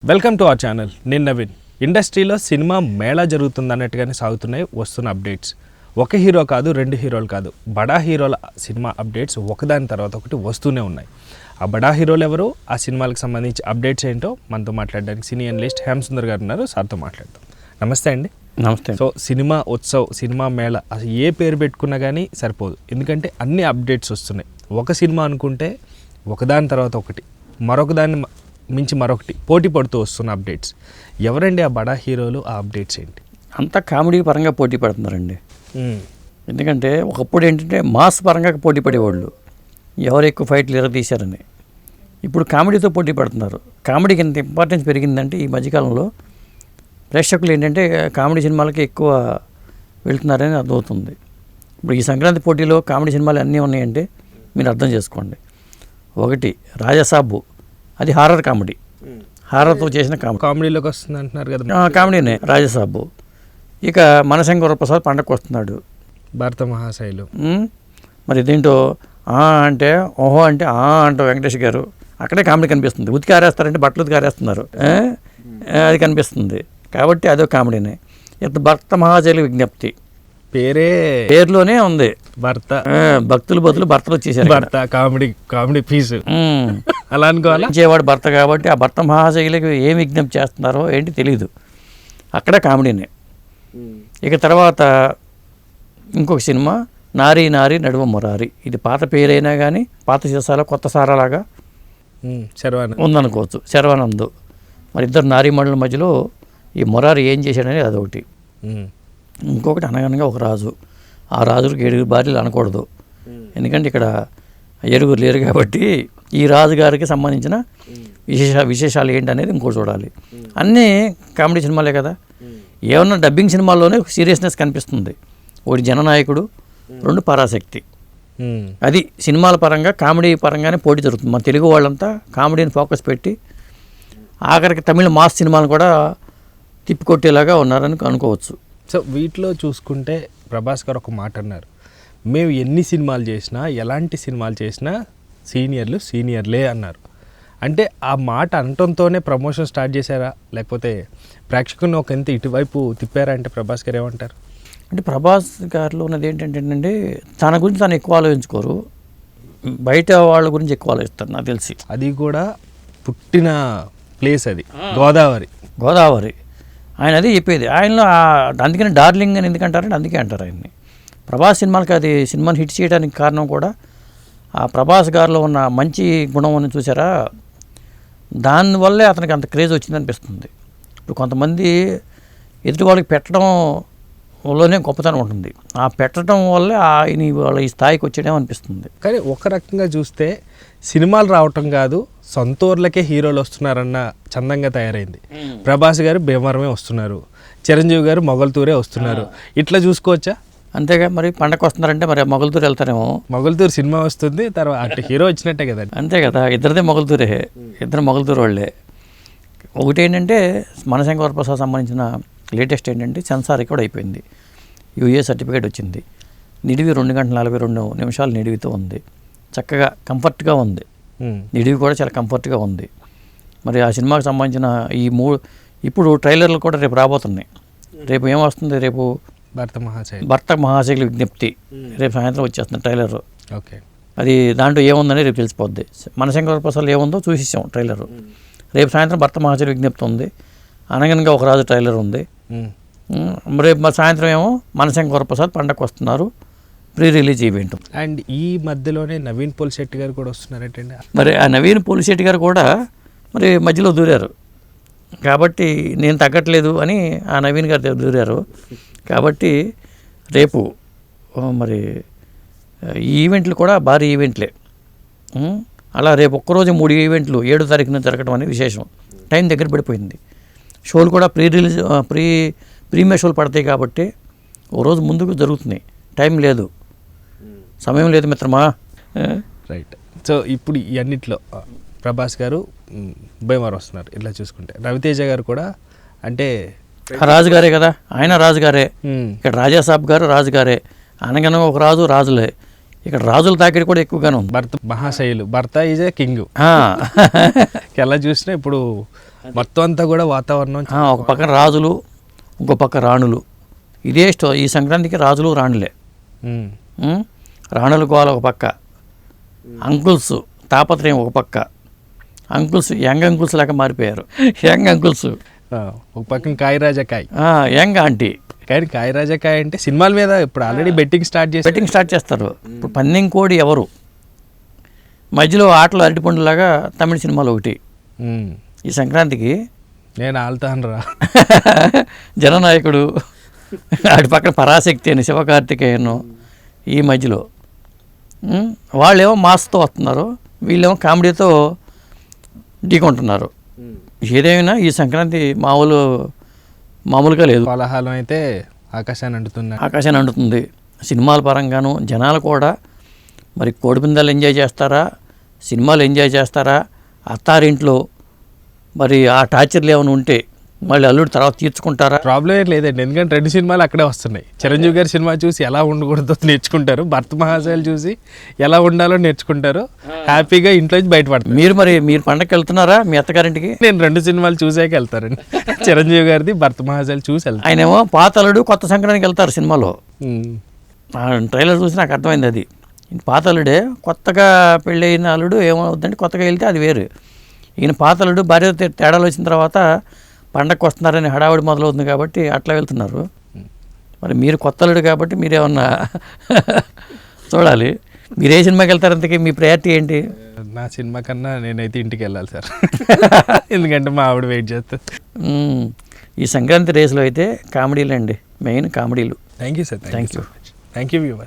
Welcome to our channel. నేను నవీన్. ఇండస్ట్రీలో cinema Mela జరుగుతుంది అన్నట్టుగానే సాగుతున్నాయి వస్తున్న అప్డేట్స్. ఒక హీరో కాదు, రెండు హీరోలు కాదు, బడా హీరోల సినిమా అప్డేట్స్ ఒకదాని తర్వాత ఒకటి వస్తూనే ఉన్నాయి. ఆ బడా హీరోలు ఎవరు, ఆ సినిమాలకు సంబంధించి అప్డేట్స్ ఏంటో మనతో మాట్లాడడానికి సినీ అనలిస్ట్ హేమసుందర్ గారు ఉన్నారు. సార్తో మాట్లాడతాం. నమస్తే అండి. నమస్తే. So cinema Utsav, cinema Mela అసలు ఏ పేరు పెట్టుకున్నా కానీ సరిపోదు, ఎందుకంటే అన్ని అప్డేట్స్ వస్తున్నాయి. ఒక సినిమా అనుకుంటే ఒకదాని తర్వాత ఒకటి, మరొక దాన్ని మించి మరొకటి పోటీ పడుతూ వస్తున్న అప్డేట్స్. ఎవరండి ఆ బడా హీరోలు, ఆ అప్డేట్స్ ఏంటి? అంతా కామెడీ పరంగా పోటీ పడుతున్నారండి. ఎందుకంటే ఒకప్పుడు ఏంటంటే మాస్ పరంగా పోటీ పడేవాళ్ళు, ఎవరు ఎక్కువ ఫైట్లు తీశారని. ఇప్పుడు కామెడీతో పోటీ పడుతున్నారు. కామెడీకి ఎంత ఇంపార్టెన్స్ పెరిగిందంటే ఈ మధ్యకాలంలో ప్రేక్షకులు ఏంటంటే కామెడీ సినిమాలకి ఎక్కువ వెళ్తున్నారని అర్థమవుతుంది. ఇప్పుడు ఈ సంక్రాంతి పోటీలో కామెడీ సినిమాలు అన్నీ ఉన్నాయంటే మీరు అర్థం చేసుకోండి. ఒకటి రాజాసాబు, అది హారర్ కామెడీ, హారర్తో చేసిన కామెడీలోకి వస్తుంది అంటున్నారు కదా. కామెడీనే రాజాసాబు. ఇక మనశంకర ప్రసాద్ పండగకు వస్తున్నాడు, భరత మహాశైలు. మరి ఇదేంటో అంటే ఓహో అంటే అంటూ వెంకటేష్ గారు, అక్కడే కామెడీ కనిపిస్తుంది. ఉతికి ఆరేస్తారంటే బట్టలు ఉతికి ఆరేస్తున్నారు, అది కనిపిస్తుంది. కాబట్టి అదో కామెడీనే. ఇప్పుడు భర్త మహాశైలు విజ్ఞప్తి పేరులోనే ఉంది భర్త. భక్తులు బదులు భర్తలు వచ్చేసారు. భర్త కామెడీ పీస్ అలా అనుకోవాలి. చేవాడు భర్త కాబట్టి ఆ భర్త మహాశైలికి ఏం విజ్ఞప్తి చేస్తున్నారో ఏంటి తెలియదు, అక్కడ కామెడీనే. ఇక తర్వాత ఇంకొక సినిమా నారీ నారీ నడుమ మురారి. ఇది పాత పేరైనా కానీ పాత సీసాల కొత్త సారాలాగా ఉందనుకోవచ్చు. శర్వానంద్. మరి ఇద్దరు నారీమణుల మధ్యలో ఈ మురారి ఏం చేశాడనేది అదొకటి. ఇంకొకటి అనగనగా ఒక రాజు. ఆ రాజులకు 7 భార్యలు అనకూడదు, ఎందుకంటే ఇక్కడ ఎరుగురు లేరు కాబట్టి ఈ రాజుగారికి సంబంధించిన విశేషాలు ఏంటనేది ఇంకోటి చూడాలి. అన్నీ కామెడీ సినిమాలే కదా. ఏమన్నా డబ్బింగ్ సినిమాల్లోనే సీరియస్నెస్ కనిపిస్తుంది. ఒకటి జననాయకుడు, 2 పరాశక్తి. అది సినిమాల పరంగా కామెడీ పరంగానే పోటీ జరుగుతుంది. మన తెలుగు వాళ్ళంతా కామెడీని ఫోకస్ పెట్టి ఆఖరికి తమిళ మాస్ సినిమాలు కూడా తిప్పికొట్టేలాగా ఉన్నారని అనుకోవచ్చు. సో వీటిలో చూసుకుంటే ప్రభాస్ గారు ఒక మాట అన్నారు, మేము ఎన్ని సినిమాలు చేసినా, ఎలాంటి సినిమాలు చేసినా సీనియర్లే అన్నారు. అంటే ఆ మాట అనటంతోనే ప్రమోషన్ స్టార్ట్ చేశారా, లేకపోతే ప్రేక్షకుని ఒక ఎంత ఇటువైపు తిప్పారా అంటే ప్రభాస్ గారు ఏమంటారు? అంటే ప్రభాస్ గారిలో ఉన్నది ఏంటంటే తన గురించి తను ఎక్కువ ఆలోచించుకోరు, బయట వాళ్ళ గురించి ఎక్కువ ఆలోచిస్తారు నాకు తెలిసి. అది కూడా పుట్టిన ప్లేస్ అది గోదావరి. ఆయన అది చెప్పేది. ఆయనలో అందుకని డార్లింగ్ అని ఎందుకంటారంటే అందుకే అంటారు ఆయన్ని. ప్రభాస్ సినిమాలకి అది సినిమాని హిట్ చేయడానికి కారణం కూడా ఆ ప్రభాస్ గారిలో ఉన్న మంచి గుణం అని చూసారా, దానివల్లే అతనికి అంత క్రేజ్ వచ్చిందనిపిస్తుంది. ఇప్పుడు కొంతమంది ఎదుటి వాళ్ళకి పెట్టడంలోనే గొప్పతనం ఉంటుంది, ఆ పెట్టడం వల్లే ఆయన వాళ్ళ ఈ స్థాయికి వచ్చేయడం అనిపిస్తుంది. కానీ ఒక రకంగా చూస్తే సినిమాలు రావటం కాదు, సొంత ఊర్లకే హీరోలు వస్తున్నారన్న చందంగా తయారైంది. ప్రభాస్ గారు భీమవరమే వస్తున్నారు, చిరంజీవి గారు మొగల్తూరే వస్తున్నారు. ఇట్లా చూసుకోవచ్చా? అంతేగా. మరి పండగ వస్తున్నారంటే మరి మొగల్తూరు వెళ్తారేమో. మొగల్తూరు సినిమా వస్తుంది, తర్వాత అటు హీరో వచ్చినట్టే కదండి. అంతే కదా, ఇద్దరిదే మొగల్తూరే, ఇద్దరు మొగల్తూరు వాళ్ళే. ఒకటి ఏంటంటే మనశంకర ప్రసాద్ సంబంధించిన లేటెస్ట్ ఏంటంటే సెన్సార్ కూడా అయిపోయింది, యూఏ సర్టిఫికేట్ వచ్చింది. నిడివి 2 గంటల 42 నిమిషాలు నిడివితో ఉంది, చక్కగా కంఫర్ట్గా ఉంది. నిడివి కూడా చాలా కంఫర్ట్గా ఉంది. మరి ఆ సినిమాకి సంబంధించిన ఇప్పుడు ట్రైలర్లు కూడా రేపు రాబోతున్నాయి. రేపు ఏమొస్తుంది, రేపు భర్త మహాశైలి విజ్ఞప్తి రేపు సాయంత్రం వచ్చేస్తుంది ట్రైలర్. ఓకే, అది దాంట్లో ఏముందని రేపు తెలిసిపోద్ది. మనశంకర ప్రసాద్ ఏముందో చూసిస్తాం ట్రైలర్. రేపు సాయంత్రం భర్త మహాశైలి విజ్ఞప్తి ఉంది, అనగనగా ఒక రాజు ట్రైలర్ ఉంది. రేపు సాయంత్రం ఏమో మనశంకర ప్రసాద్ పండగకు వస్తున్నారు, ప్రీ రిలీజ్ ఈవెంట్. అండ్ ఈ మధ్యలోనే నవీన్ పోలిశెట్టి గారు కూడా వస్తున్నారటండి. మరి ఆ నవీన్ పోలిశెట్టి గారు కూడా మరి మధ్యలో దూరారు కాబట్టి నేను తగ్గట్లేదు అని ఆ నవీన్ గారు దూరారు కాబట్టి రేపు మరి ఈ ఈవెంట్లు కూడా భారీ ఈవెంట్లే. అలా రేపు ఒక్కరోజు 3 ఈవెంట్లు 7వ తారీఖున జరగడం అనేది విశేషం. టైం దగ్గర పడిపోయింది. షోలు కూడా ప్రీమియర్ షోలు పడతాయి కాబట్టి ఓ రోజు ముందుకు జరుగుతున్నాయి. టైం లేదు, సమయం లేదు మిత్రమా. రైట్. సో ఇప్పుడు ఈ అన్నిట్లో ప్రభాస్ గారు భీమవరం వస్తున్నారు. ఇట్లా చూసుకుంటే రవితేజ గారు కూడా అంటే రాజుగారే కదా, ఆయన రాజుగారే. ఇక్కడ రాజాసాబ్ గారు రాజుగారే, అనగనగా ఒక రాజులే. ఇక్కడ రాజుల తాకిడి కూడా ఎక్కువగానే ఉంది. భర్త మహాశైలు, భర్త ఈజ్ ఏ కింగ్. ఎలా చూసినా ఇప్పుడు మొత్తం అంతా కూడా వాతావరణం ఒక పక్కన రాజులు, ఇంకో పక్క రాణులు. ఇదే ఈ సంక్రాంతికి రాజులు రాణులే. ఉమ్. రాణుల గోల ఒక పక్క, అంకుల్స్ తాపత్రయం ఒక పక్క. అంకుల్స్ యంగ్ అంకుల్స్ లాగా మారిపోయారు. యంగ్ అంకుల్స్, ఒక పక్కన కాయరాజకాయ, యంగ్ ఆంటీ. కానీ కాయరాజకాయ అంటే సినిమాల మీద ఇప్పుడు ఆల్రెడీ బెట్టింగ్ స్టార్ట్ చేస్తారు. ఇప్పుడు పందెం కోడి ఎవరు, మధ్యలో ఆటలు అరటిపండులాగా తమిళ సినిమాలు ఒకటి. ఈ సంక్రాంతికి నేను ఆల్తాను రా జననాయకుడు, అటు పక్కన పరాశక్తి అని శివకార్తికేయను. ఈ మధ్యలో వాళ్ళేమో మాస్తో వస్తున్నారు, వీళ్ళేమో కామెడీతో ఢీకొంటున్నారు. ఏదేమైనా ఈ సంక్రాంతి మామూలుగా లేదు. కోలాహలం అయితే ఆకాశాన్ని అంటుతుంది. సినిమాల పరంగాను జనాలు కూడా మరి కోడిపిందాలు ఎంజాయ్ చేస్తారా, సినిమాలు ఎంజాయ్ చేస్తారా, అత్తారింట్లో మరి ఆ టార్చర్లు ఏమైనా ఉంటే మళ్ళీ అల్లుడు తర్వాత తీర్చుకుంటారా? ప్రాబ్లం ఏం లేదండి, ఎందుకంటే 2 సినిమాలు అక్కడే వస్తున్నాయి. చిరంజీవి గారి సినిమా చూసి ఎలా ఉండకూడదో నేర్చుకుంటారు, భర్త మహాశయాలు చూసి ఎలా ఉండాలో నేర్చుకుంటారు, హ్యాపీగా ఇంట్లోంచి బయటపడతారు. మీరు పండగకి వెళ్తున్నారా మీ అత్తగారింటికి? నేను 2 సినిమాలు చూసాక వెళ్తారండి. చిరంజీవి గారిది, భర్త మహాశయాలు చూసి వెళ్తారు. ఆయనేమో పాత అల్లుడు కొత్త సంక్రాంతికి వెళ్తారు సినిమాలో. ట్రైలర్ చూసి నాకు అర్థమైంది అది. పాత అల్లుడే, కొత్తగా పెళ్ళైన అల్లుడు ఏమవుతుందంటే కొత్తగా వెళ్తే అది వేరు. ఈయన పాత అల్లుడు భార్య తేడాలు వచ్చిన తర్వాత పండగకు వస్తున్నారని హడావుడి మొదలవుతుంది కాబట్టి అట్లా వెళ్తున్నారు. మరి మీరు కొత్త అల్లుడు కాబట్టి మీరేమన్నా చూడాలి. మీరు ఏ సినిమాకి వెళ్తారు? అంతకీ మీ ప్రయారిటీ ఏంటి? నా సినిమా కన్నా నేనైతే ఇంటికి వెళ్ళాలి సార్, ఎందుకంటే మా ఆవిడ వెయిట్ చేస్తుంది. ఈ సంక్రాంతి రేసులో అయితే కామెడీలు అండి, మెయిన్ కామెడీలు. Thank you sir, thank you viewers.